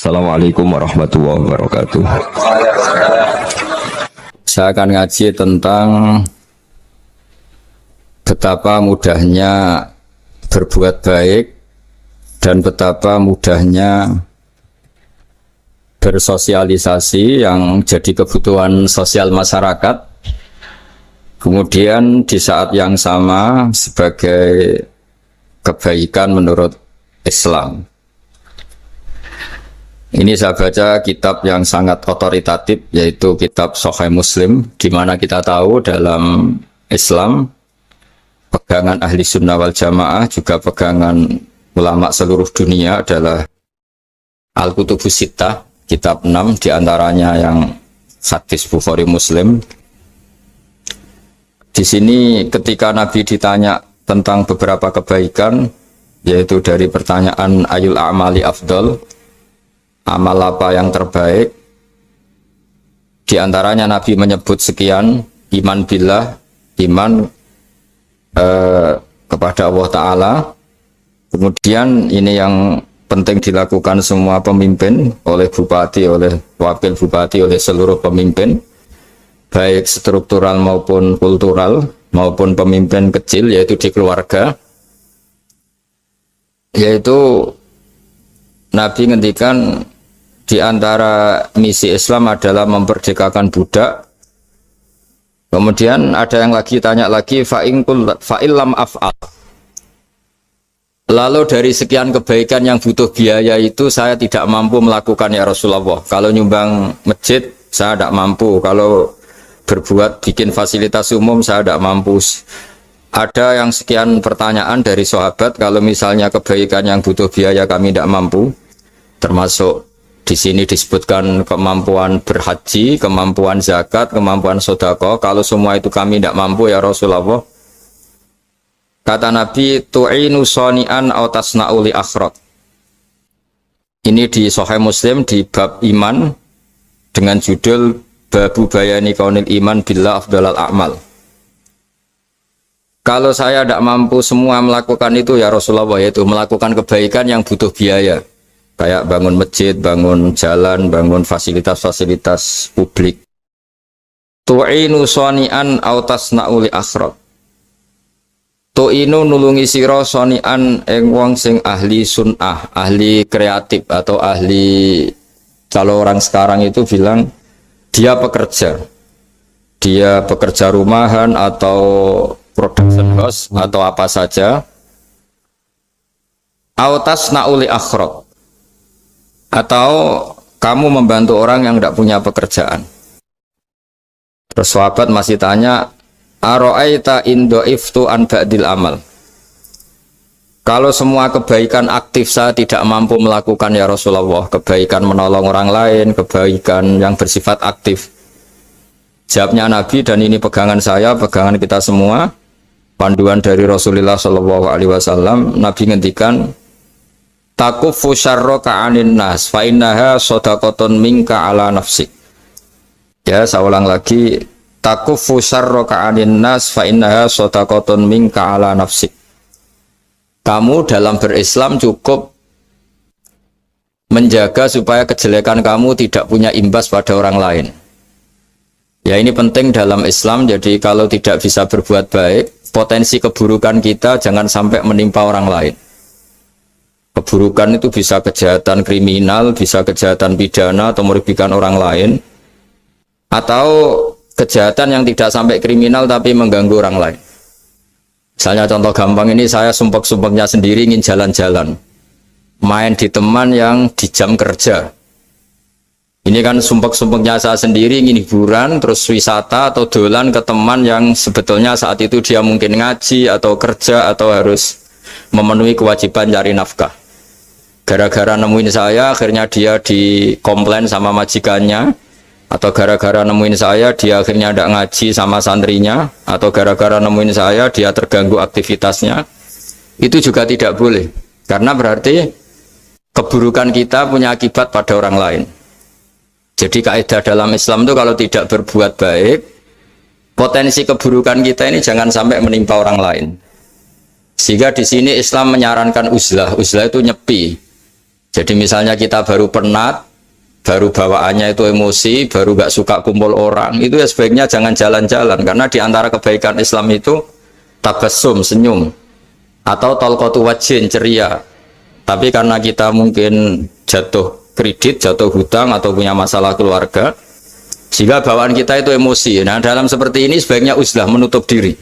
Assalamualaikum warahmatullahi wabarakatuh. Saya akan ngaji tentang betapa mudahnya berbuat baik dan betapa mudahnya bersosialisasi yang jadi kebutuhan sosial masyarakat. Kemudian di saat yang sama sebagai kebaikan menurut Islam. Ini saya baca kitab yang sangat otoritatif, yaitu kitab Sahih Muslim, di mana kita tahu dalam Islam pegangan ahli sunnah wal jamaah, juga pegangan ulama seluruh dunia adalah Al-Kutubus Sittah, kitab 6 diantaranya yang hadis Bukhari Muslim. Di sini ketika Nabi ditanya tentang beberapa kebaikan, yaitu dari pertanyaan ayul a'mali afdal, amal apa yang terbaik, di antaranya Nabi menyebut sekian: iman billah, iman kepada Allah Ta'ala. Kemudian ini yang penting dilakukan semua pemimpin, oleh bupati, oleh wakil bupati, oleh seluruh pemimpin, baik struktural maupun kultural, maupun pemimpin kecil, yaitu di keluarga. Yaitu Nabi ngendikan di antara misi Islam adalah memerdekakan budak. Kemudian ada yang lagi tanya lagi, fa'illam af'al. Lalu dari sekian kebaikan yang butuh biaya itu saya tidak mampu melakukan ya Rasulullah. Kalau nyumbang masjid saya tidak mampu. Kalau berbuat bikin fasilitas umum saya tidak mampu. Ada yang sekian pertanyaan dari sahabat, kalau misalnya kebaikan yang butuh biaya kami tidak mampu, termasuk di sini disebutkan kemampuan berhaji, kemampuan zakat, kemampuan sedekah. Kalau semua itu kami tidak mampu ya Rasulullah. Kata Nabi, tu'inu shani'an aw tasna'u li akhraq. Ini di Sahih Muslim di bab iman dengan judul Babu bayani kaunil iman billah afdalal a'mal. Kalau saya tidak mampu semua melakukan itu ya Rasulullah, yaitu melakukan kebaikan yang butuh biaya, kayak bangun masjid, bangun jalan, bangun fasilitas-fasilitas publik. Tu'inu shani'an aw tasna'u li akhraq. Tu'inu nulungi sira shani'an ing wong sing ahli sun'ah, ahli kreatif, atau ahli, kalau orang sekarang itu bilang dia pekerja. Dia pekerja rumahan atau production house atau apa saja. Autas nauli akhraq, atau kamu membantu orang yang tidak punya pekerjaan. Terus sahabat masih tanya, aro'aita indo iftu an ba'dil amal. Kalau semua kebaikan aktif saya tidak mampu melakukan ya Rasulullah, kebaikan menolong orang lain, kebaikan yang bersifat aktif. Jawabnya Nabi, dan ini pegangan saya, pegangan kita semua, panduan dari Rasulullah SAW. Nabi ngendikan, takufu syarroka anin nas fa innaha shadaqatun minka ala nafsik. Ya, saya ulang lagi, takufu syarroka anin nas fa innaha shadaqatun minka ala nafsik. Kamu dalam berislam cukup menjaga supaya kejelekan kamu tidak punya imbas pada orang lain. Ya, ini penting dalam Islam. Jadi kalau tidak bisa berbuat baik, potensi keburukan kita jangan sampai menimpa orang lain. Keburukan itu bisa kejahatan kriminal, bisa kejahatan pidana atau merugikan orang lain, atau kejahatan yang tidak sampai kriminal tapi mengganggu orang lain. Misalnya contoh gampang ini, saya sumpek-sumpeknya sendiri ingin jalan-jalan, main di teman yang di jam kerja. Ini kan sumpek-sumpeknya saya sendiri ingin hiburan, terus wisata atau dolan ke teman yang sebetulnya saat itu dia mungkin ngaji atau kerja atau harus memenuhi kewajiban cari nafkah. Gara-gara nemuin saya, akhirnya dia dikomplain sama majikannya, atau gara-gara nemuin saya, dia akhirnya tidak ngaji sama santrinya, atau gara-gara nemuin saya, dia terganggu aktivitasnya. Itu juga tidak boleh, karena berarti keburukan kita punya akibat pada orang lain. Jadi kaidah dalam Islam itu kalau tidak berbuat baik, potensi keburukan kita ini jangan sampai menimpa orang lain. Sehingga di sini Islam menyarankan uzlah. Uzlah itu nyepi. Jadi misalnya kita baru penat, baru bawaannya itu emosi, baru gak suka kumpul orang, itu ya sebaiknya jangan jalan-jalan, karena di antara kebaikan Islam itu tabassum, senyum, atau talqatu wajhin, ceria. Tapi karena kita mungkin jatuh kredit, jatuh hutang, atau punya masalah keluarga, sehingga bawaan kita itu emosi. Nah, dalam seperti ini sebaiknya uzlah, menutup diri.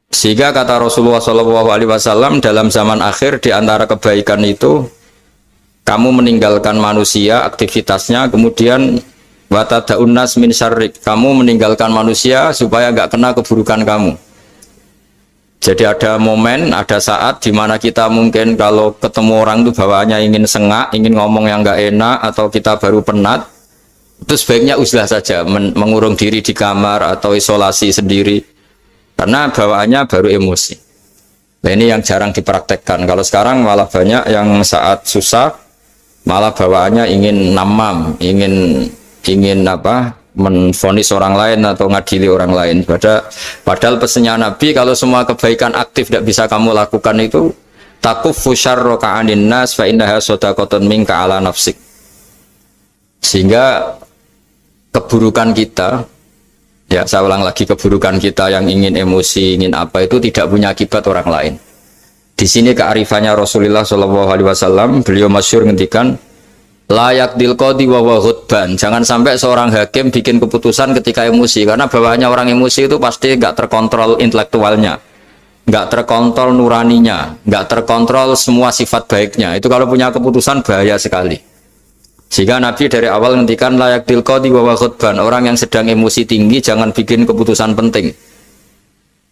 Sehingga kata Rasulullah SAW dalam zaman akhir, di antara kebaikan itu kamu meninggalkan manusia aktivitasnya, kemudian watadaun nas min syarrik, kamu meninggalkan manusia supaya nggak kena keburukan kamu. Jadi ada momen, ada saat di mana kita mungkin kalau ketemu orang itu bawaannya ingin sengak, ingin ngomong yang nggak enak, atau kita baru penat, itu sebaiknya uzlah saja, mengurung diri di kamar atau isolasi sendiri. Karena bawaannya baru emosi. Nah, ini yang jarang dipraktekkan. Kalau sekarang malah banyak yang saat susah malah bawaannya ingin namam, ingin menvonis orang lain atau ngadili orang lain. Padahal pesannya Nabi, kalau semua kebaikan aktif tidak bisa kamu lakukan itu, takuffu syarra ka'anin nas fa innaha shadaqatun minka ala nafsik. Sehingga keburukan kita, ya saya ulang lagi, keburukan kita yang ingin emosi, ingin apa, itu tidak punya akibat orang lain. Di sini kearifannya Rasulullah SAW, beliau masyhur ngendikan, layak dilqadi wa ghudban. Jangan sampai seorang hakim bikin keputusan ketika emosi, karena bawaannya orang emosi itu pasti nggak terkontrol intelektualnya, nggak terkontrol nuraninya, nggak terkontrol semua sifat baiknya. Itu kalau punya keputusan bahaya sekali. Jika Nabi dari awal ngendikan layak dilqadi wa ghudban, orang yang sedang emosi tinggi jangan bikin keputusan penting.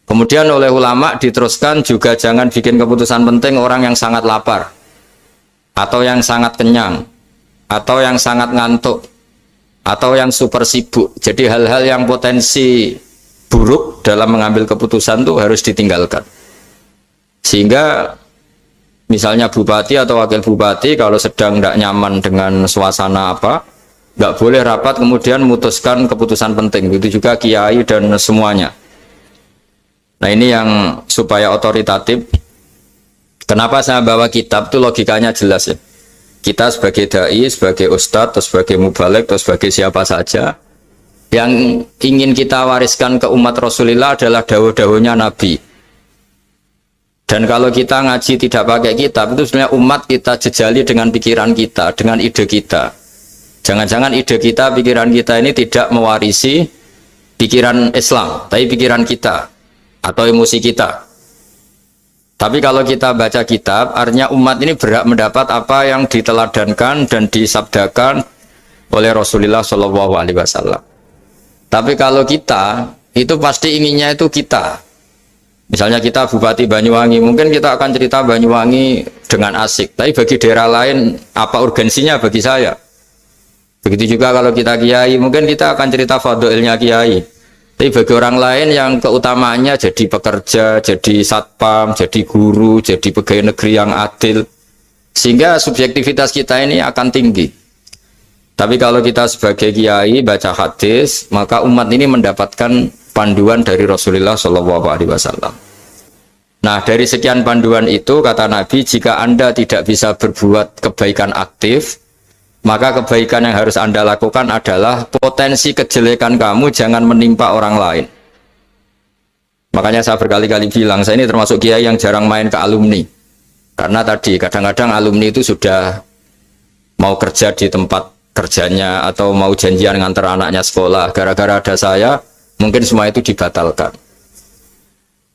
Kemudian oleh ulama diteruskan juga jangan bikin keputusan penting orang yang sangat lapar, atau yang sangat kenyang, atau yang sangat ngantuk, atau yang super sibuk. Jadi hal-hal yang potensi buruk dalam mengambil keputusan itu harus ditinggalkan. Sehingga misalnya bupati atau wakil bupati kalau sedang tidak nyaman dengan suasana apa, nggak boleh rapat kemudian memutuskan keputusan penting. Begitu juga kiai dan semuanya. Nah, ini yang supaya otoritatif. Kenapa saya bawa kitab itu logikanya jelas ya. Kita sebagai dai, sebagai ustadz, atau sebagai mubalek, atau sebagai siapa saja, yang ingin kita wariskan ke umat Rasulullah adalah dawuh-dawuhnya Nabi. Dan kalau kita ngaji tidak pakai kitab, itu sebenarnya umat kita jejali dengan pikiran kita, dengan ide kita. Jangan-jangan ide kita, pikiran kita ini tidak mewarisi pikiran Islam, tapi pikiran kita atau emosi kita. Tapi kalau kita baca kitab, artinya umat ini berhak mendapat apa yang diteladankan dan disabdakan oleh Rasulullah SAW. Tapi kalau kita, itu pasti inginnya itu kita. Misalnya kita Bupati Banyuwangi, mungkin kita akan cerita Banyuwangi dengan asik, tapi bagi daerah lain apa urgensinya bagi saya? Begitu juga kalau kita kiai, mungkin kita akan cerita fadilnya kiai, tapi bagi orang lain yang keutamaannya jadi pekerja, jadi satpam, jadi guru, jadi pegawai negeri yang adil, sehingga subjektivitas kita ini akan tinggi. Tapi kalau kita sebagai kiai baca hadis, maka umat ini mendapatkan panduan dari Rasulullah SAW. Nah, dari sekian panduan itu kata Nabi, jika Anda tidak bisa berbuat kebaikan aktif, maka kebaikan yang harus Anda lakukan adalah potensi kejelekan kamu jangan menimpa orang lain. Makanya saya berkali-kali bilang, saya ini termasuk kiai yang jarang main ke alumni, karena tadi kadang-kadang alumni itu sudah mau kerja di tempat kerjanya atau mau janjian ngantar anaknya sekolah, gara-gara ada saya mungkin semua itu dibatalkan.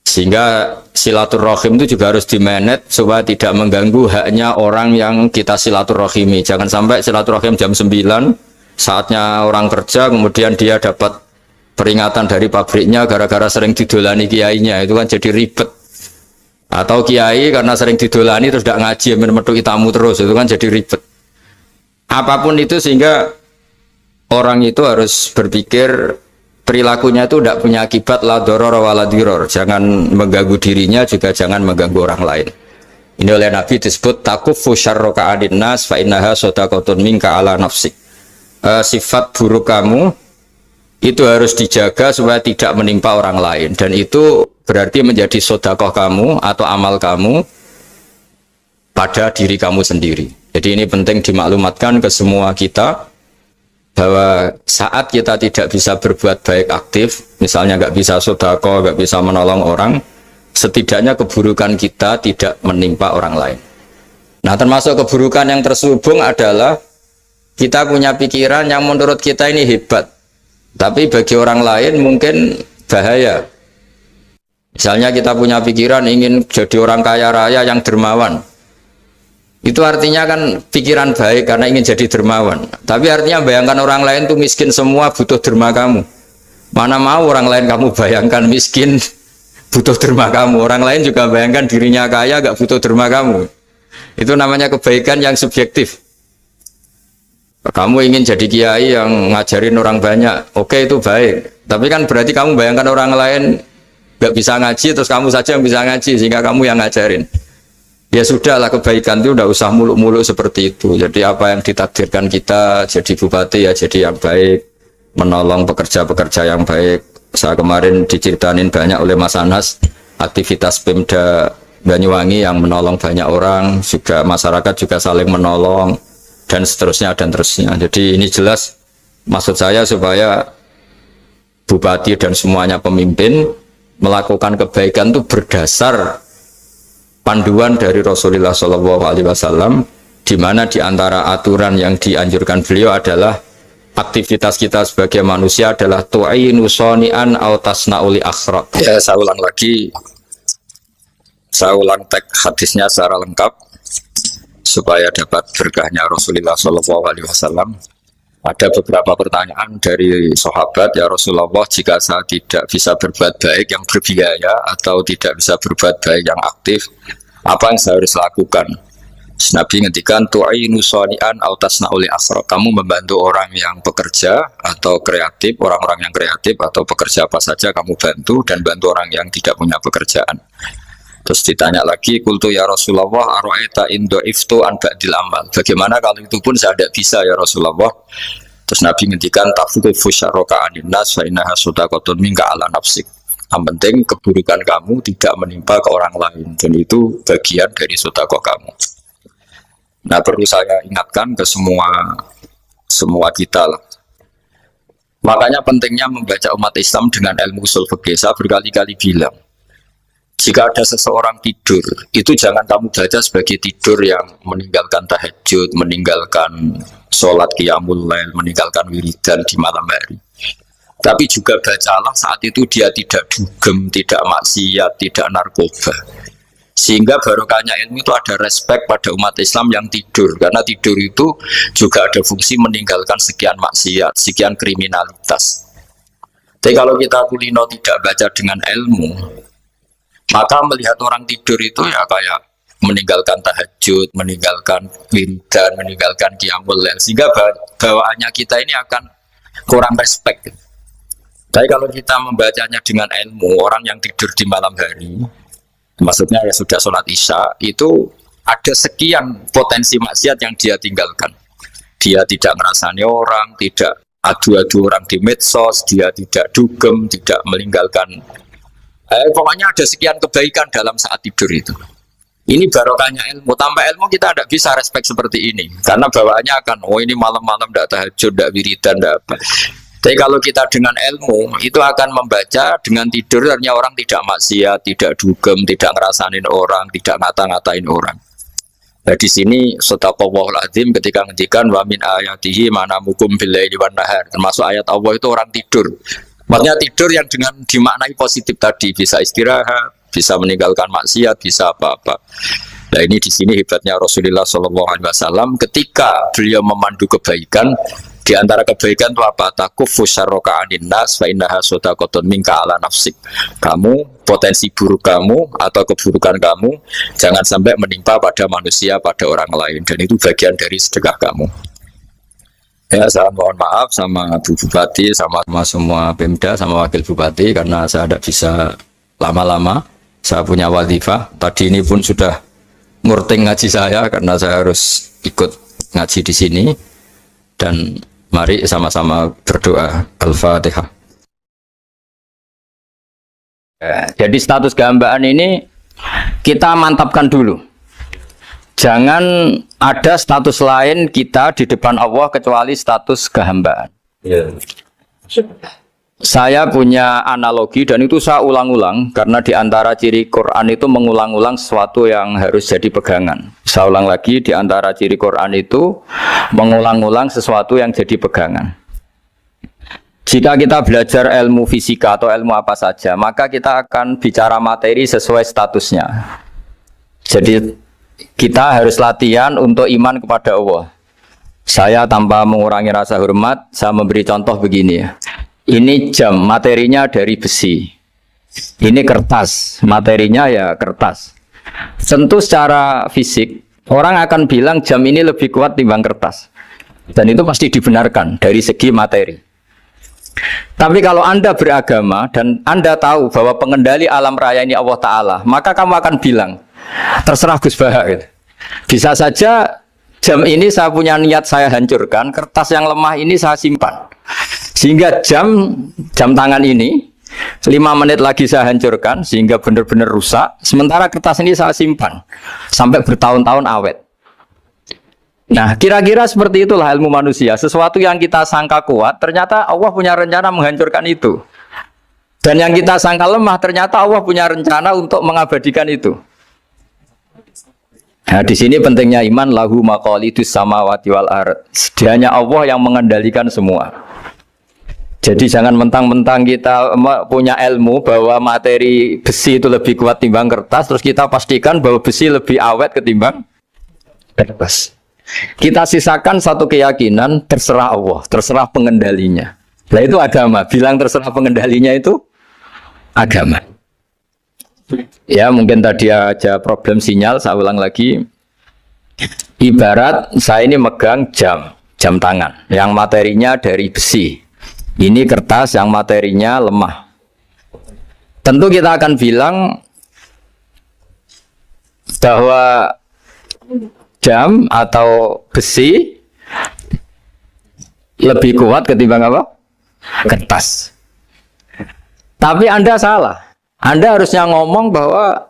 Sehingga silaturahim itu juga harus dimanage supaya tidak mengganggu haknya orang yang kita silaturahimi. Jangan sampai silaturahim jam 9, saatnya orang kerja, kemudian dia dapat peringatan dari pabriknya gara-gara sering didolani kiainya, itu kan jadi ribet. Atau kiai karena sering didolani terus tidak ngaji, metu tamu terus, itu kan jadi ribet. Apapun itu, sehingga orang itu harus berpikir perilakunya itu tidak punya akibat la doror wala diror. Jangan mengganggu dirinya, juga jangan mengganggu orang lain. Ini oleh Nabi disebut takuffu syarra ka'adin nas fa innaha shadaqatun minka ala nafsik. Sifat buruk kamu itu harus dijaga supaya tidak menimpa orang lain, dan itu berarti menjadi sedekah kamu atau amal kamu pada diri kamu sendiri. Jadi ini penting dimaklumatkan ke semua kita bahwa saat kita tidak bisa berbuat baik aktif, misalnya nggak bisa sedekah, nggak bisa menolong orang, setidaknya keburukan kita tidak menimpa orang lain. Nah, termasuk keburukan yang terselubung adalah kita punya pikiran yang menurut kita ini hebat, tapi bagi orang lain mungkin bahaya. Misalnya kita punya pikiran ingin jadi orang kaya raya yang dermawan. Itu artinya kan pikiran baik karena ingin jadi dermawan. Tapi artinya bayangkan orang lain tuh miskin semua butuh derma kamu. Mana mau orang lain kamu bayangkan miskin butuh derma kamu. Orang lain juga bayangkan dirinya kaya gak butuh derma kamu. Itu namanya kebaikan yang subjektif. Kamu ingin jadi kiai yang ngajarin orang banyak. Oke, itu baik. Tapi kan berarti kamu bayangkan orang lain gak bisa ngaji terus kamu saja yang bisa ngaji sehingga kamu yang ngajarin. Ya sudahlah, kebaikan itu udah usah muluk-muluk seperti itu. Jadi apa yang ditakdirkan kita jadi bupati ya jadi yang baik, menolong pekerja-pekerja yang baik. Saya kemarin diceritain banyak oleh Mas Anas aktivitas Pemda Banyuwangi yang menolong banyak orang, juga masyarakat juga saling menolong dan seterusnya dan terusnya. Jadi ini jelas maksud saya supaya bupati dan semuanya pemimpin melakukan kebaikan itu berdasar panduan dari Rasulullah SAW, di mana di antara aturan yang dianjurkan beliau adalah aktivitas kita sebagai manusia adalah tu'inu soni'an au tasna'uli akhraq. Ya, saya ulang lagi, saya ulang teks hadisnya secara lengkap supaya dapat berkahnya Rasulullah SAW. Ada beberapa pertanyaan dari sahabat, ya Rasulullah, jika saya tidak bisa berbuat baik yang berbiaya atau tidak bisa berbuat baik yang aktif, apa yang saya harus lakukan? Nabi ngendikan tu'inu shani'an aw tasna'u li asra. Kamu membantu orang yang bekerja atau kreatif, orang-orang yang kreatif atau pekerja apa saja kamu bantu, dan bantu orang yang tidak punya pekerjaan. Terus ditanya lagi, qultu ya Rasulullah ara'aita in dha'iftu an ba'dil amal. Bagaimana kalau itu pun saya tidak bisa ya Rasulullah? Terus Nabi ngendikan tafuqifu syarraka anin nas fa innaha sadaqatun minka ala nafsik. Yang penting keburukan kamu tidak menimpa ke orang lain, dan itu bagian dari sedekah kamu. Nah, perlu saya ingatkan ke semua kita lah. Makanya pentingnya membaca umat Islam dengan ilmu ushul fikih. Saya berkali-kali bilang, jika ada seseorang tidur, itu jangan kamu baca sebagai tidur yang meninggalkan tahajud, meninggalkan sholat qiyamul lail, meninggalkan wiridan di malam hari. Tapi juga bacalah saat itu dia tidak dugem, tidak maksiat, tidak narkoba. Sehingga barokahnya ilmu itu ada respek pada umat Islam yang tidur. Karena tidur itu juga ada fungsi meninggalkan sekian maksiat, sekian kriminalitas. Tapi kalau kita kulino tidak baca dengan ilmu, maka melihat orang tidur itu ya kayak meninggalkan tahajud, meninggalkan wiridan, meninggalkan qiyamul lail, sehingga bawaannya kita ini akan kurang respect. Tapi kalau kita membacanya dengan ilmu, orang yang tidur di malam hari, maksudnya ya sudah sholat isya, itu ada sekian potensi maksiat yang dia tinggalkan. Dia tidak ngerasani orang, tidak adu-adu orang di medsos, dia tidak dugem, tidak meninggalkan. Pokoknya ada sekian kebaikan dalam saat tidur itu. Ini barokahnya ilmu. Tanpa ilmu kita tidak bisa respect seperti ini, karena bawaannya akan, oh ini malam-malam tidak tahajud, tidak wiridan, tidak apa. Tapi kalau kita dengan ilmu, itu akan membaca dengan tidur, artinya orang tidak maksiat, tidak dugem, tidak ngerasain orang, tidak ngata-ngatain orang. Nah di sini sadaqallahul azim ketika ngendikan wa min ayatihi manamukum billaili wan nahar. Termasuk ayat Allah itu orang tidur. Maksudnya tidur yang dengan dimaknai positif tadi, bisa istirahat, bisa meninggalkan maksiat, bisa apa-apa. Nah ini di sini hebatnya Rasulullah SAW ketika beliau memandu kebaikan. Di antara kebaikan itu apa? Takufu syarroka anin nas fa innaha sadaqatun minka ala nafsik. Kamu, potensi buruk kamu atau keburukan kamu jangan sampai menimpa pada manusia, pada orang lain, dan itu bagian dari sedekah kamu. Ya, saya mohon maaf sama Bu Bupati, sama semua Pemda, sama Wakil Bupati karena saya tidak bisa lama-lama. Saya punya wadifah. Tadi ini pun sudah murting ngaji saya karena saya harus ikut ngaji di sini. Dan mari sama-sama berdoa. Al-Fatihah. Jadi status gambaan ini kita mantapkan dulu. Jangan ada status lain kita di depan Allah kecuali status kehambaan. Saya punya analogi dan itu saya ulang-ulang karena di antara ciri Quran itu mengulang-ulang sesuatu yang harus jadi pegangan. Saya ulang lagi, di antara ciri Quran itu mengulang-ulang sesuatu yang jadi pegangan. Jika kita belajar ilmu fisika atau ilmu apa saja, maka kita akan bicara materi sesuai statusnya. Jadi kita harus latihan untuk iman kepada Allah. Saya tanpa mengurangi rasa hormat, saya memberi contoh begini ya. Ini jam, materinya dari besi. Ini kertas, materinya ya kertas. Tentu secara fisik, orang akan bilang jam ini lebih kuat timbang kertas. Dan itu pasti dibenarkan dari segi materi. Tapi kalau Anda beragama dan Anda tahu bahwa pengendali alam raya ini Allah Ta'ala, maka kamu akan bilang, terserah Gus Baha gitu. Bisa saja jam ini saya punya niat saya hancurkan, kertas yang lemah ini saya simpan. Sehingga jam tangan ini 5 menit lagi saya hancurkan sehingga benar-benar rusak. Sementara kertas ini saya simpan sampai bertahun-tahun awet. Nah, kira-kira seperti itulah ilmu manusia. Sesuatu yang kita sangka kuat, ternyata Allah punya rencana menghancurkan itu. Dan yang kita sangka lemah, ternyata Allah punya rencana untuk mengabadikan itu. Nah, di sini pentingnya iman, lahu maqalidus samawati wal ard. Hanya Allah yang mengendalikan semua. Jadi jangan mentang-mentang kita punya ilmu bahwa materi besi itu lebih kuat timbang kertas, terus kita pastikan bahwa besi lebih awet ketimbang kertas. Kita sisakan satu keyakinan, terserah Allah, terserah pengendalinya. Nah itu agama, bilang terserah pengendalinya itu agama. Ya mungkin tadi aja problem sinyal, saya ulang lagi. Ibarat saya ini megang jam tangan, yang materinya dari besi. Ini kertas yang materinya lemah. Tentu kita akan bilang bahwa jam atau besi lebih kuat ketimbang apa? Kertas. Tapi Anda salah. Anda harusnya ngomong bahwa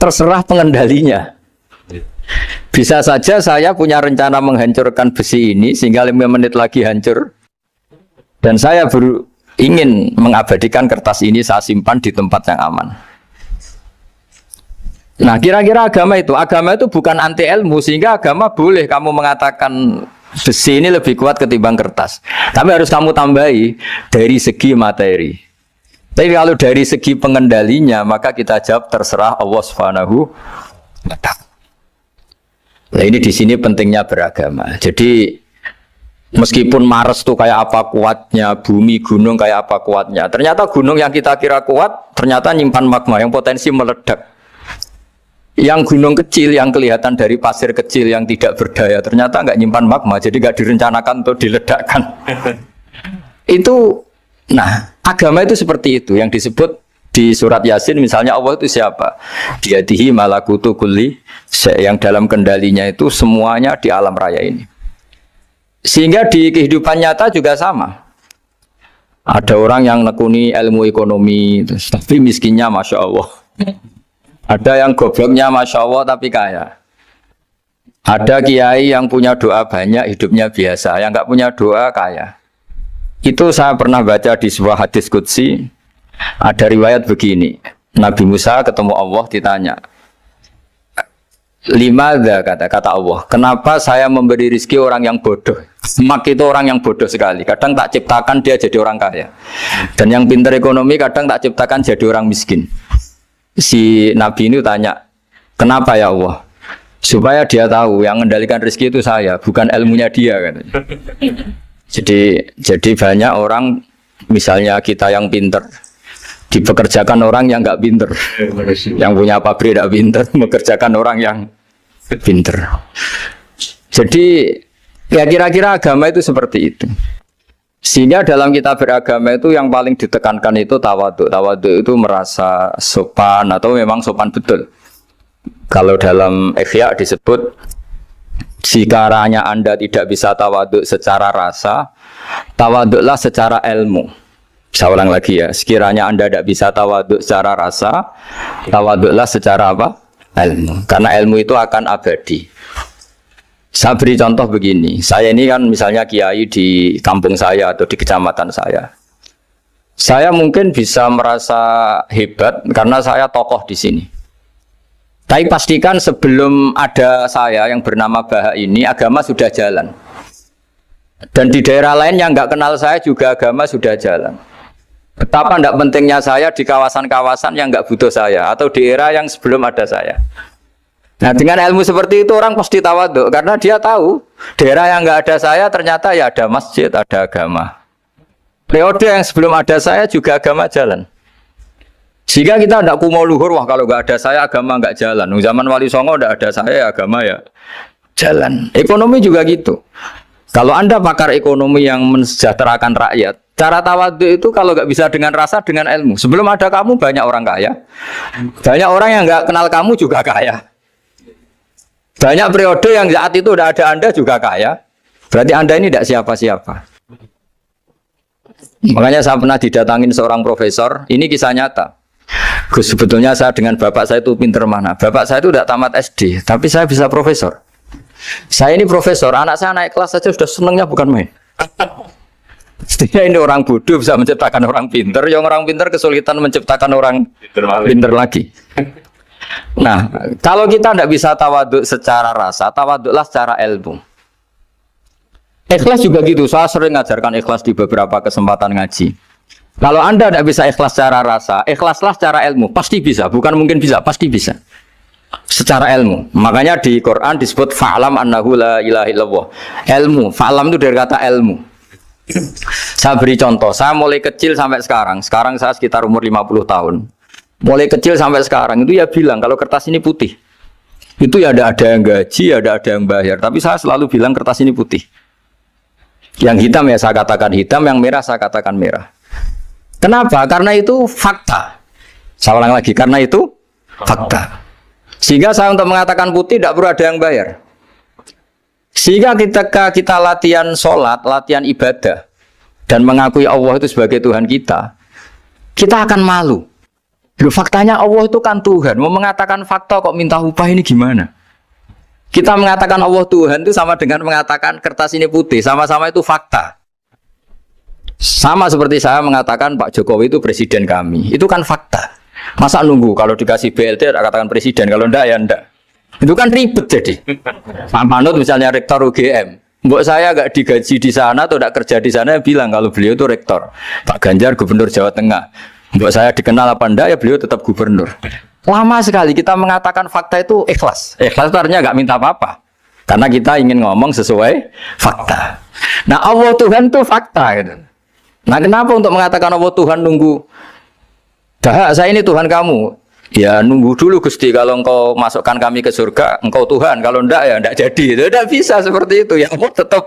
terserah pengendalinya. Bisa saja saya punya rencana menghancurkan besi ini sehingga 5 menit lagi hancur. Dan saya ingin mengabadikan kertas ini, saya simpan di tempat yang aman. Nah, kira-kira agama itu bukan anti ilmu, sehingga agama boleh kamu mengatakan besi ini lebih kuat ketimbang kertas. Tapi harus kamu tambahi dari segi materi. Tapi kalau dari segi pengendalinya, maka kita jawab terserah Allah Subhanahu wa ta'ala. Nah, ini di sini pentingnya beragama. Jadi meskipun Mars itu kayak apa kuatnya, bumi, gunung kayak apa kuatnya, ternyata gunung yang kita kira kuat, ternyata nyimpan magma yang potensi meledak. Yang gunung kecil yang kelihatan dari pasir kecil yang tidak berdaya, ternyata nggak nyimpan magma, jadi nggak direncanakan untuk diledakkan. Itu, nah agama itu seperti itu, yang disebut di surat Yasin misalnya Allah itu siapa? Biyadihi malakutu kulli, yang dalam kendalinya itu semuanya di alam raya ini. Sehingga di kehidupan nyata juga sama. Ada orang yang nekuni ilmu ekonomi, tapi miskinnya Masya Allah. Ada yang gobloknya Masya Allah tapi kaya. Ada kiai yang punya doa banyak, hidupnya biasa. Yang nggak punya doa kaya. Itu saya pernah baca di sebuah hadis qudsi. Ada riwayat begini. Nabi Musa ketemu Allah ditanya. Limadha kata Allah, kenapa saya memberi rezeki orang yang bodoh? Mak itu orang yang bodoh sekali. Kadang tak ciptakan dia jadi orang kaya. Dan yang pintar ekonomi kadang tak ciptakan jadi orang miskin. Si Nabi ini tanya, kenapa ya Allah? Supaya dia tahu yang mengendalikan rezeki itu saya, bukan ilmunya dia katanya. Jadi banyak orang, misalnya kita yang pintar, dipekerjakan orang yang nggak pinter, yang punya pabrik tidak pinter, mengerjakan orang yang pinter. Jadi ya kira-kira agama itu seperti itu. Sehingga dalam kita beragama itu yang paling ditekankan itu tawadhu. Tawadhu itu merasa sopan atau memang sopan betul. Kalau dalam Ihya disebut sekiranya Anda tidak bisa tawadhu secara rasa, tawadhulah secara ilmu. Saya ulang lagi ya, sekiranya Anda tidak bisa tawadhu secara rasa, tawadhulah secara apa? ilmu. Karena ilmu itu akan abadi. Saya beri contoh begini. Saya ini kan misalnya kiai di kampung saya atau di kecamatan saya. Saya mungkin bisa merasa hebat karena saya tokoh di sini. Tapi pastikan sebelum ada saya yang bernama Baha ini, agama sudah jalan. Dan di daerah lain yang nggak kenal saya juga agama sudah jalan. Betapa tidak pentingnya saya di kawasan-kawasan yang nggak butuh saya atau di era yang sebelum ada saya. Nah dengan ilmu seperti itu orang pasti tawaduk karena dia tahu daerah yang nggak ada saya ternyata ya ada masjid, ada agama. Periode yang sebelum ada saya juga agama jalan. Sehingga kita tidak kumo luhur, wah kalau nggak ada saya agama nggak jalan. Zaman Wali Songo tidak ada saya agama ya jalan. Ekonomi juga gitu. Kalau Anda pakar ekonomi yang mensejahterakan rakyat, cara tawadhu itu kalau nggak bisa dengan rasa, dengan ilmu. Sebelum ada kamu banyak orang kaya, banyak orang yang nggak kenal kamu juga kaya. Banyak periode yang saat itu udah ada Anda juga kaya. Berarti Anda ini tidak siapa-siapa. Makanya saya pernah didatangin seorang profesor, ini kisah nyata. Gus, sebetulnya saya dengan bapak saya itu pinter mana? Bapak saya itu tidak tamat SD, tapi saya bisa profesor. Saya ini profesor, anak saya naik kelas saja sudah senangnya bukan main. Setidaknya ini orang bodoh bisa menciptakan orang pinter, yang orang pinter kesulitan menciptakan orang pinter lagi. Nah, kalau kita tidak bisa tawaduk secara rasa, tawaduklah secara ilmu. Ikhlas juga gitu, saya sering ngajarkan ikhlas di beberapa kesempatan ngaji. Kalau Anda tidak bisa ikhlas secara rasa, ikhlaslah secara ilmu, pasti bisa, bukan mungkin bisa, pasti bisa. Secara ilmu, makanya di Quran disebut fa'lam annahu la ilaha illallah. Ilmu, fa'lam itu dari kata ilmu. Saya beri contoh, saya mulai kecil sampai sekarang saya sekitar umur 50 tahun. Mulai kecil sampai sekarang itu ya bilang kalau kertas ini putih. Itu ya ada yang gaji, ada yang bayar, tapi saya selalu bilang kertas ini putih. Yang hitam ya saya katakan hitam, yang merah saya katakan merah. Kenapa? Karena itu fakta. Saya ulang lagi, karena itu fakta. Sehingga saya untuk mengatakan putih tidak perlu ada yang bayar. Sehingga ketika kita latihan sholat, latihan ibadah, dan mengakui Allah itu sebagai Tuhan kita akan malu. Loh, faktanya Allah itu kan Tuhan. Mau mengatakan fakta kok minta upah ini gimana? Kita mengatakan Allah Tuhan itu sama dengan mengatakan kertas ini putih. Sama-sama itu fakta. Sama seperti saya mengatakan Pak Jokowi itu presiden kami. Itu kan fakta. Masa nunggu kalau dikasih BLT katakan presiden, kalau enggak ya enggak. Itu kan ribet jadi. Pak Manut misalnya rektor UGM. Mbok saya enggak digaji di sana atau enggak kerja di sana bilang kalau beliau itu rektor. Pak Ganjar gubernur Jawa Tengah. Mbok saya dikenal apa enggak ya beliau tetap gubernur. Lama sekali kita mengatakan fakta itu ikhlas. Ikhlas itu artinya enggak minta apa-apa. Karena kita ingin ngomong sesuai fakta. Nah Allah Tuhan itu fakta gitu. Nah kenapa untuk mengatakan Allah Tuhan nunggu? Dah saya ini Tuhan kamu. Ya nunggu dulu Gusti, kalau engkau masukkan kami ke surga, engkau Tuhan. Kalau enggak ya enggak jadi. Itu tidak bisa seperti itu. Ya Allah tetap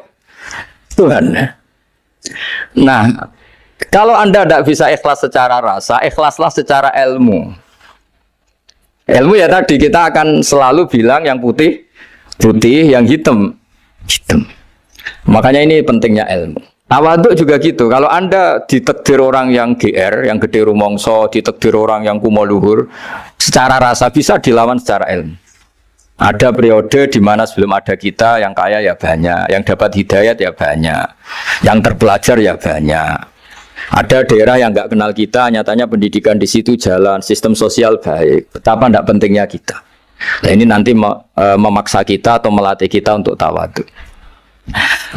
Tuhan. Nah, kalau Anda tidak bisa ikhlas secara rasa, ikhlaslah secara ilmu. Ilmu ya tadi kita akan selalu bilang yang putih putih, yang hitam hitam. Makanya ini pentingnya ilmu. Tawaduk juga gitu. Kalau Anda ditakdir orang yang GR, yang gede rumongso, ditakdir orang yang kumo luhur, secara rasa bisa dilawan secara ilmu. Ada periode di mana sebelum ada kita yang kaya ya banyak, yang dapat hidayat ya banyak, yang terpelajar ya banyak. Ada daerah yang nggak kenal kita, nyatanya pendidikan di situ jalan, sistem sosial baik. Betapa tidak pentingnya kita. Nah ini nanti memaksa kita atau melatih kita untuk tawaduk.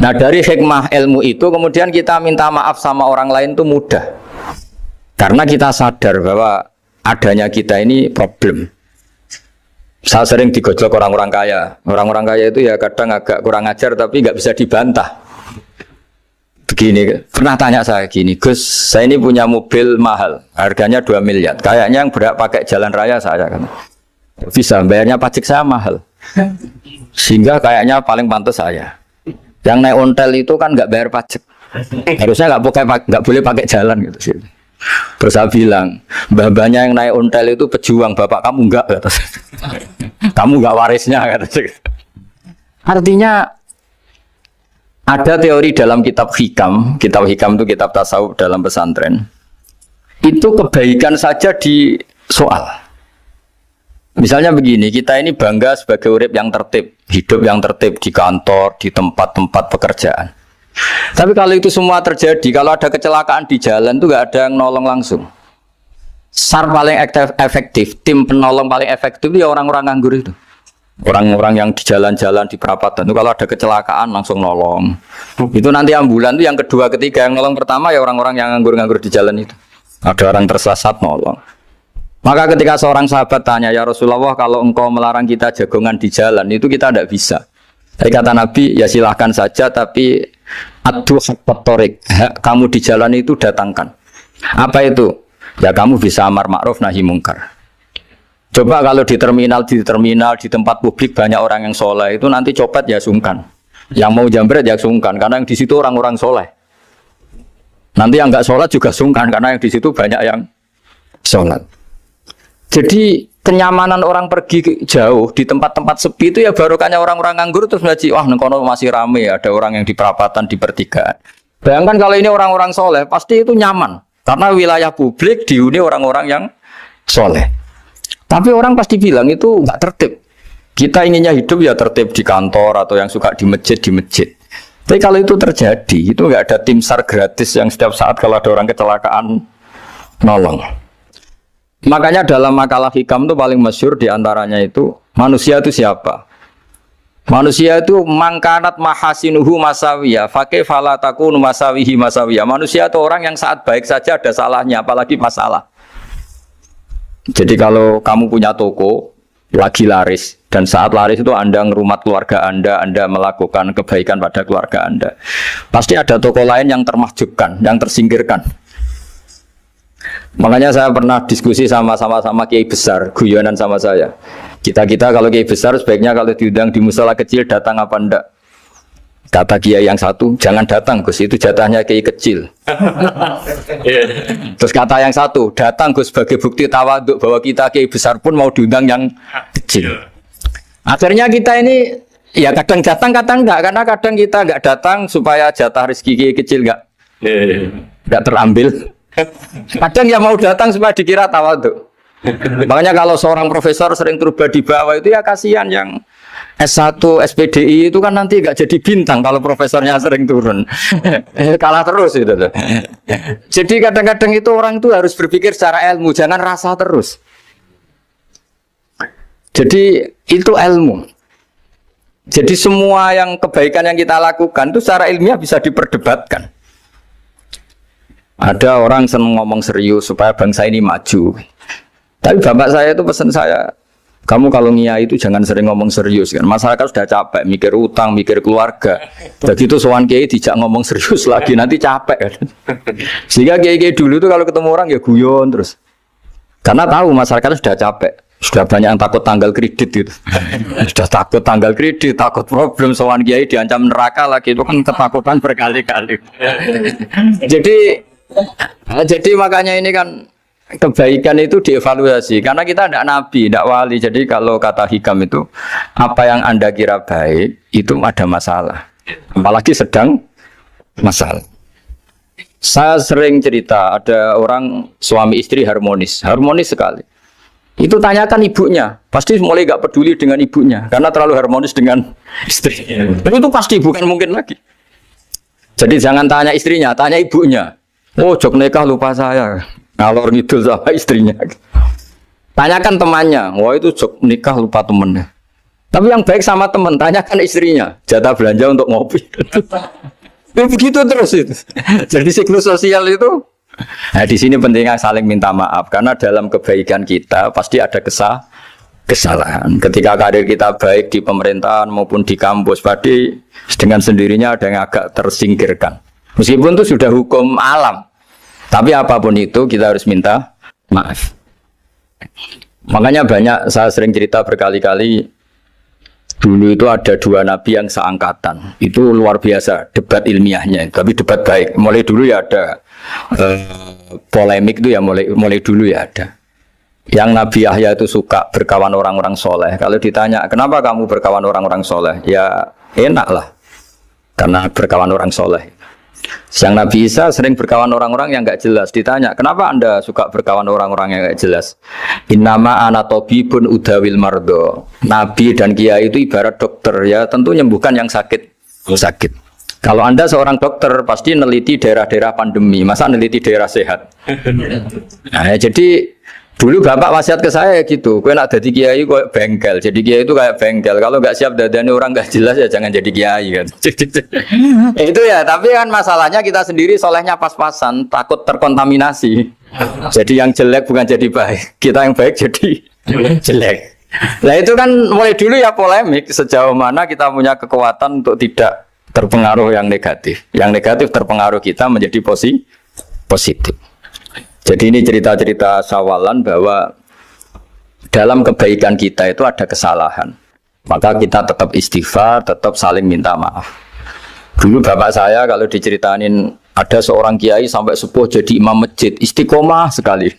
Nah dari hikmah ilmu itu kemudian kita minta maaf sama orang lain itu mudah. Karena kita sadar bahwa adanya kita ini problem. Saya sering digojlok orang-orang kaya. Orang-orang kaya itu ya kadang agak kurang ajar tapi nggak bisa dibantah. Begini, pernah tanya saya gini, Gus, saya ini punya mobil mahal, harganya 2 miliar. Kayaknya yang berak pakai jalan raya saya kan. Bisa, bayarnya pajak saya mahal. Sehingga kayaknya paling pantas saya. Yang naik ontel itu kan nggak bayar pajak. Harusnya nggak boleh pakai jalan gitu sih. Terus saya bilang, mbah-mbahnya yang naik ontel itu pejuang, bapak kamu enggak kata saya. Kamu enggak warisnya kata saya. Artinya ada teori dalam kitab hikam itu kitab tasawuf dalam pesantren. Itu kebaikan saja di soal. Misalnya begini, kita ini bangga sebagai urip yang tertib, hidup yang tertib di kantor, di tempat-tempat pekerjaan. Tapi kalau itu semua terjadi, kalau ada kecelakaan di jalan itu nggak ada yang nolong langsung. SAR paling efektif, tim penolong paling efektif itu ya orang-orang nganggur itu. Orang-orang yang di jalan-jalan di perapatan itu kalau ada kecelakaan langsung nolong. Itu nanti ambulan itu yang kedua, ketiga, yang nolong pertama ya orang-orang yang nganggur-nganggur di jalan itu. Ada orang tersesat nolong. Maka ketika seorang sahabat tanya, ya Rasulullah, kalau engkau melarang kita jagongan di jalan, itu kita tidak bisa. Tapi kata Nabi, ya silahkan saja, tapi adu hakot torik, kamu di jalan itu datangkan. Apa itu? Ya kamu bisa amar ma'ruf nahi mungkar. Coba kalau di terminal, di tempat publik banyak orang yang soleh, itu nanti copet ya sungkan. Yang mau jambret ya sungkan, karena yang di situ orang-orang soleh. Nanti yang nggak sholat juga sungkan, karena yang di situ banyak yang sholat. Jadi kenyamanan orang pergi jauh di tempat-tempat sepi itu ya barokahnya orang-orang nganggur terus ngaji, wah nengkono masih rame, ada orang yang di perapatan, di pertigaan. Bayangkan kalau ini orang-orang soleh, pasti itu nyaman. Karena wilayah publik dihuni orang-orang yang soleh. Tapi orang pasti bilang itu nggak tertib. Kita inginnya hidup ya tertib di kantor atau yang suka di masjid, di masjid. Tapi kalau itu terjadi, itu nggak ada tim SAR gratis yang setiap saat kalau ada orang kecelakaan nolong. Makanya dalam makalah hikam itu paling masyhur diantaranya itu, manusia itu siapa? Manusia itu mangkanat mahasinuhu masawiyah, fakih falatakun masawihi masawiyah. Manusia itu orang yang saat baik saja ada salahnya, apalagi masalah. Jadi kalau kamu punya toko, lagi laris, dan saat laris itu Anda ngerumat keluarga Anda melakukan kebaikan pada keluarga Anda. Pasti ada toko lain yang termahjubkan, yang tersingkirkan. Makanya saya pernah diskusi sama kiai besar, guyonan sama saya. Kita kalau kiai besar sebaiknya kalau diundang di musala kecil datang apa enggak? Kata kiai yang satu, jangan datang Gus, itu jatahnya kiai kecil. Terus kata yang satu, datang Gus sebagai bukti tawaduk bahwa kita kiai besar pun mau diundang yang kecil. Akhirnya kita ini ya kadang datang kadang enggak, karena kadang kita enggak datang supaya jatah rezeki kiai kecil enggak terambil. Kadang yang mau datang supaya dikira tawaduk. Makanya kalau seorang profesor sering terubah di bawah itu ya kasihan yang S1, SPDI itu kan nanti nggak jadi bintang kalau profesornya sering turun. Kalah terus itu. Jadi kadang-kadang itu orang itu harus berpikir secara ilmu, jangan rasa terus. Jadi itu ilmu. Jadi semua yang kebaikan yang kita lakukan itu secara ilmiah bisa diperdebatkan. Ada orang senang ngomong serius supaya bangsa ini maju. Tapi bapak saya itu pesan saya, kamu kalau ngiyai itu jangan sering ngomong serius kan. Masyarakat sudah capek mikir utang, mikir keluarga. Begitu sowan kiai dijak ngomong serius lagi nanti capek kan. Sehingga kiai-kiai dulu itu kalau ketemu orang ya guyon terus. Karena tahu masyarakat sudah capek. Sudah banyak yang takut tanggal kredit gitu. Sudah takut tanggal kredit, takut problem sowan kiai diancam neraka lagi, itu kan ketakutan berkali-kali. Jadi makanya ini kan kebaikan itu dievaluasi karena kita tidak nabi, tidak wali. Jadi kalau kata hikam itu apa yang Anda kira baik itu ada masalah, apalagi sedang masalah. Saya sering cerita ada orang suami istri harmonis sekali. Itu tanyakan ibunya, pasti mulai gak peduli dengan ibunya karena terlalu harmonis dengan istri. Tapi itu pasti bukan mungkin lagi. Jadi jangan tanya istrinya, tanya ibunya. Oh, jok nikah lupa saya. Ngalor ngidul sama istrinya. Tanyakan temannya. Wah, itu jok nikah lupa temennya. Tapi yang baik sama teman, tanyakan istrinya. Jatah belanja untuk ngopi. Begitu terus itu. Jadi siklus sosial itu. Nah, di sini pentingnya saling minta maaf karena dalam kebaikan kita pasti ada kesalahan. Ketika karir kita baik di pemerintahan maupun di kampus, pasti dengan sendirinya ada yang agak tersingkirkan. Meskipun itu sudah hukum alam, tapi apapun itu kita harus minta maaf. Makanya banyak, saya sering cerita berkali-kali, dulu itu ada dua nabi yang seangkatan. Itu luar biasa debat ilmiahnya, tapi debat baik. Mulai dulu ya ada polemik itu ya mulai dulu ya ada. Yang Nabi Yahya itu suka berkawan orang-orang soleh. Kalau ditanya, kenapa kamu berkawan orang-orang soleh? Ya enak lah, karena berkawan orang soleh. Yang Nabi Isa sering berkawan orang-orang yang nggak jelas. Ditanya, kenapa anda suka berkawan orang-orang yang nggak jelas? Innama ana tabibun udawil mardo. Nabi dan kiai itu ibarat dokter, ya tentu menyembuhkan yang sakit. Kalau anda seorang dokter pasti neliti daerah-daerah pandemi, masa neliti daerah sehat? Nah, jadi dulu bapak wasiat ke saya gitu, kau nak jadi kiai kok bengkel, jadi kiai itu kayak bengkel. Kalau nggak siap dadani orang nggak jelas ya jangan jadi kiai kan. Itu ya, tapi kan masalahnya kita sendiri solehnya pas-pasan, takut terkontaminasi. Jadi yang jelek bukan jadi baik, kita yang baik jadi jelek. Nah itu kan mulai dulu ya polemik sejauh mana kita punya kekuatan untuk tidak terpengaruh yang negatif. Yang negatif terpengaruh kita menjadi positif. Jadi ini cerita-cerita sawalan bahwa dalam kebaikan kita itu ada kesalahan. Maka kita tetap istighfar, tetap saling minta maaf. Dulu bapak saya kalau diceritain ada seorang kiai sampai sepuh jadi imam masjid, istiqomah sekali.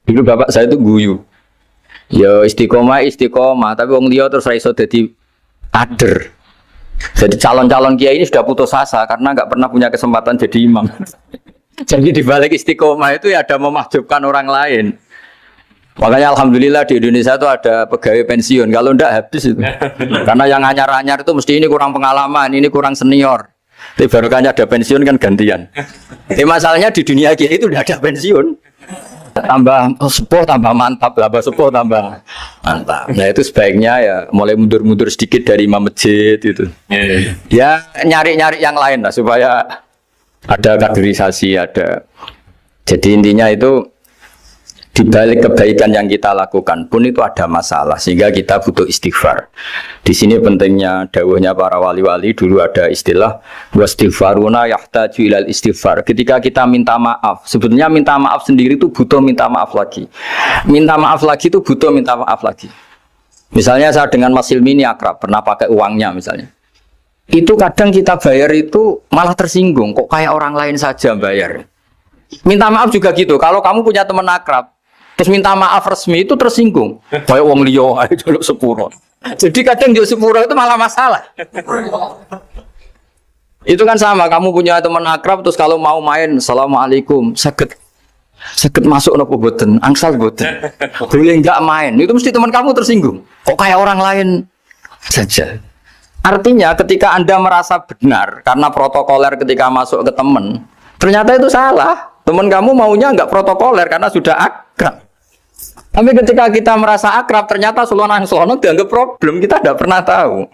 Dulu bapak saya itu guyu. Ya istiqomah, tapi wong liya terus ra iso dadi kader. Jadi calon-calon kiai ini sudah putus asa karena nggak pernah punya kesempatan jadi imam. Jadi di balik istiqomah itu ya ada memahjubkan orang lain. Makanya alhamdulillah di Indonesia itu ada pegawai pensiun. Kalau enggak habis itu. Karena yang anyar-anyar itu mesti ini kurang pengalaman, ini kurang senior. Tapi baru kan ada pensiun kan gantian. Tapi masalahnya di dunia kiai itu udah ada pensiun. Tambah sepuh tambah mantap, tambah sepuh tambah mantap. Nah itu sebaiknya ya mulai mundur-mundur sedikit dari imam masjid itu. Ya nyari-nyari yang lain lah supaya ada kaderisasi, ada. Jadi intinya itu di balik kebaikan yang kita lakukan pun itu ada masalah sehingga kita butuh istighfar. Di sini pentingnya dawuhnya para wali-wali, dulu ada istilah wastighfaruna yahtaju ilal istighfar. Ketika kita minta maaf, sebetulnya minta maaf sendiri itu butuh minta maaf lagi. Minta maaf lagi itu butuh minta maaf lagi. Misalnya saya dengan Mas Hilmi ini akrab, pernah pakai uangnya misalnya. Itu kadang kita bayar itu malah tersinggung, kok kayak orang lain saja bayar. Minta maaf juga gitu, kalau kamu punya teman akrab terus minta maaf resmi itu tersinggung, kayak wong liya ae jaluk sepuro. Jadi kadang jaluk sepuro itu malah masalah. Itu kan sama, kamu punya teman akrab terus kalau mau main assalamualaikum saged masuk nopo boten, angsal boten, boleh enggak main, itu mesti teman kamu tersinggung, kok kayak orang lain saja. Artinya ketika Anda merasa benar karena protokoler ketika masuk ke teman, ternyata itu salah. Teman kamu maunya enggak protokoler karena sudah akrab. Tapi ketika kita merasa akrab, ternyata selonang-selonang dianggap problem, kita tidak pernah tahu.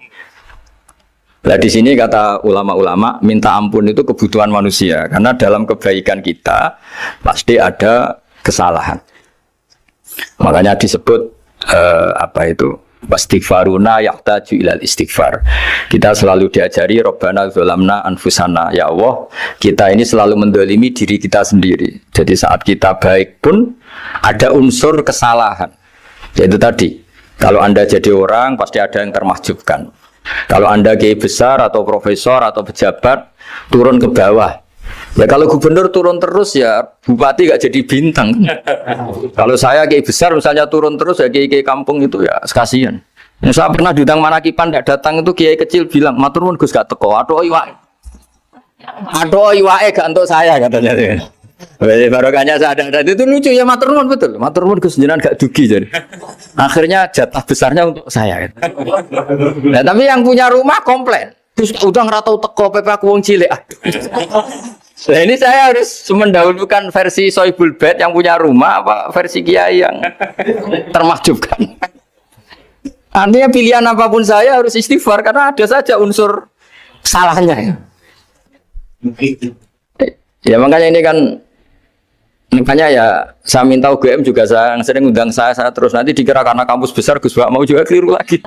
Nah di sini kata ulama-ulama, minta ampun itu kebutuhan manusia karena dalam kebaikan kita pasti ada kesalahan. Makanya disebut wastighfaruna yahtaju ilal istighfar. Kita selalu diajari Rabbana dzalamna anfusana, ya Allah kita ini selalu mendolimi diri kita sendiri. Jadi saat kita baik pun ada unsur kesalahan. Yaitu tadi, kalau Anda jadi orang pasti ada yang termahjubkan. Kalau Anda kiai besar atau profesor atau pejabat turun ke bawah, ya kalau gubernur turun terus ya bupati gak jadi bintang. Kalau saya kiai besar misalnya turun terus ya kiai kampung itu ya kasihan. Yang saya pernah diundang Manakipan tidak datang itu kiai kecil bilang matur nuwun Gus gak teko. Aduh iwake gak untuk saya katanya. Barokahnya saya ada itu lucu ya, matur nuwun betul. Matur nuwun Gus jenengan gak dugi jadi. Akhirnya jatah besarnya untuk saya. Nah, tapi yang punya rumah komplain. Gus udah ngeratau teko PP aku wong cilik. Nah ini saya harus mendahulukan versi Soibul Bait yang punya rumah apa versi Kiai yang termahjubkan. Artinya pilihan apapun saya harus istighfar karena ada saja unsur salahnya. Ya makanya ini kan, makanya ya saya minta UGM juga saya sering undang saya terus, nanti dikira karena kampus besar Gus Wak mau juga keliru lagi.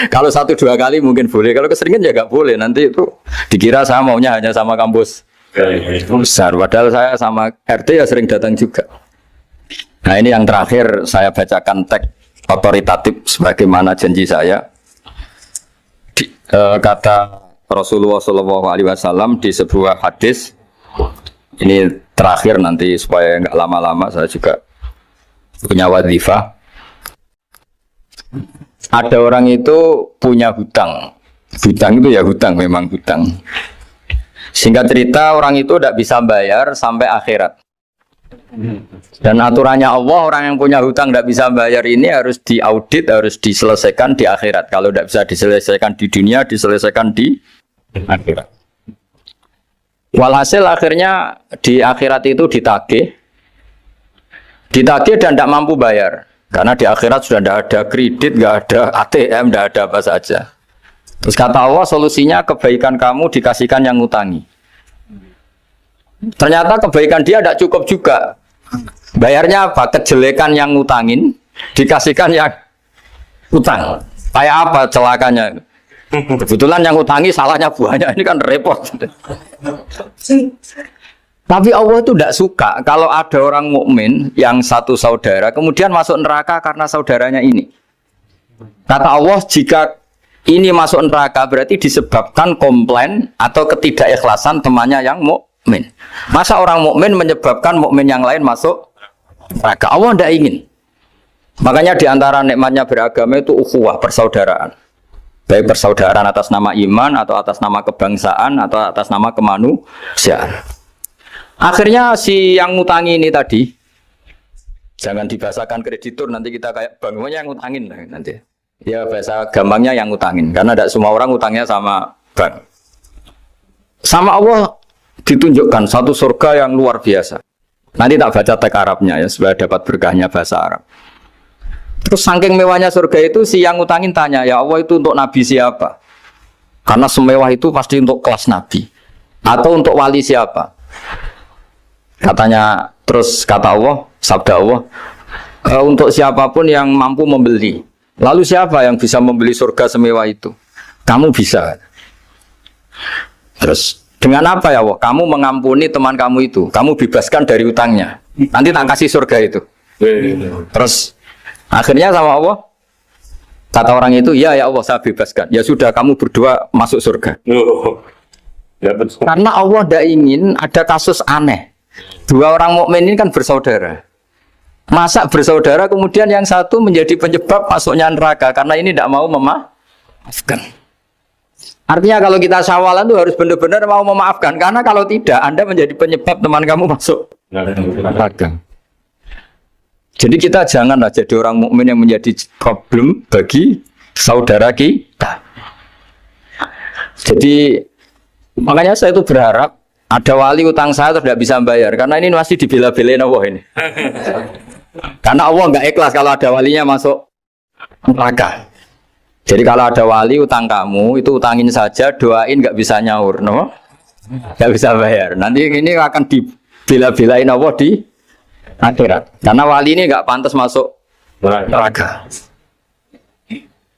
Kalau 1-2 kali mungkin boleh, kalau keseringan ya nggak boleh, nanti itu dikira saya maunya hanya sama kampus besar, padahal saya sama RT ya sering datang juga. Nah ini yang terakhir saya bacakan teks otoritatif sebagaimana janji saya. Kata Rasulullah SAW di sebuah hadis, ini terakhir nanti supaya nggak lama-lama saya juga punya wadhifah. Ada orang itu punya hutang Hutang itu ya hutang, memang hutang. Singkat cerita, orang itu tidak bisa bayar sampai akhirat. Dan aturannya Allah, orang yang punya hutang tidak bisa bayar ini harus diaudit, harus diselesaikan di akhirat. Kalau tidak bisa diselesaikan di dunia, diselesaikan di akhirat. Walhasil akhirnya di akhirat itu ditagih dan tidak mampu bayar. Karena di akhirat sudah tidak ada kredit, tidak ada ATM, tidak ada apa saja. Terus kata Allah, solusinya kebaikan kamu dikasihkan yang ngutangi. Ternyata kebaikan dia tidak cukup juga. Bayarnya apa? Kejelekan yang ngutangin dikasihkan yang utang. Kayak apa celakanya? Kebetulan yang ngutangi salahnya buahnya, ini kan repot. Tapi Allah itu tidak suka kalau ada orang mukmin yang satu saudara kemudian masuk neraka karena saudaranya ini. Kata Allah, jika ini masuk neraka berarti disebabkan komplain atau ketidakikhlasan temannya yang mukmin. Masa orang mukmin menyebabkan mukmin yang lain masuk neraka? Allah tidak ingin. Makanya diantara nikmatnya beragama itu ukhuwah, persaudaraan. Baik persaudaraan atas nama iman atau atas nama kebangsaan atau atas nama kemanusiaan. Akhirnya si yang ngutangi ini tadi, jangan dibahasakan kreditur, nanti kita kayak bangunnya yang ngutangin nanti. Ya bahasa gampangnya yang ngutangin, karena tidak semua orang ngutangnya sama bank. Sama Allah ditunjukkan satu surga yang luar biasa. Nanti tak baca teks Arabnya ya, supaya dapat berkahnya bahasa Arab. Terus saking mewahnya surga itu, si yang ngutangin tanya, ya Allah itu untuk nabi siapa? Karena semewah itu pasti untuk kelas nabi. Atau untuk wali siapa? Katanya, terus kata Allah, sabda Allah, untuk siapapun yang mampu membeli. Lalu siapa yang bisa membeli surga semewah itu? Kamu bisa. Terus dengan apa ya Allah? Kamu mengampuni teman kamu itu. Kamu bebaskan dari utangnya. Nanti tak kasih surga itu. Terus akhirnya sama Allah, kata orang itu, ya Allah saya bebaskan. Ya sudah, kamu berdua masuk surga. Karena Allah tidak ingin ada kasus aneh. Dua orang mukmin ini kan bersaudara. Masa bersaudara kemudian yang satu menjadi penyebab masuknya neraka karena ini tidak mau memaafkan. Artinya kalau kita syawalan itu harus benar-benar mau memaafkan, karena kalau tidak Anda menjadi penyebab teman kamu masuk neraka. Jadi kita janganlah jadi orang mukmin yang menjadi problem bagi saudara kita. Jadi makanya saya itu berharap ada wali utang saya tidak bisa bayar, karena ini masih dibela-belain Allah ini. Karena Allah nggak ikhlas kalau ada walinya masuk neraka. Jadi kalau ada wali utang kamu, itu utangin saja, doain nggak bisa nyaur, no? Nggak bisa bayar. Nanti ini akan dibela-belain Allah di akhirat. Karena wali ini nggak pantas masuk neraka.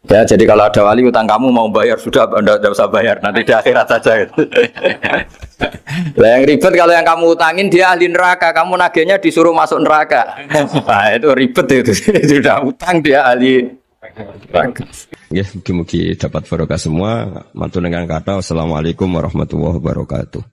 Ya, jadi kalau ada wali utang kamu mau bayar, sudah Anda tidak usah bayar, nanti di akhirat saja. Lah yang ribet kalau yang kamu utangin dia ahli neraka, kamu nagihnya disuruh masuk neraka. Nah, itu ribet itu. Sudah utang dia ahli neraka. Ya, mugi-mugi dapat barokah semua. Mantu dengan kata, wassalamualaikum warahmatullahi wabarakatuh.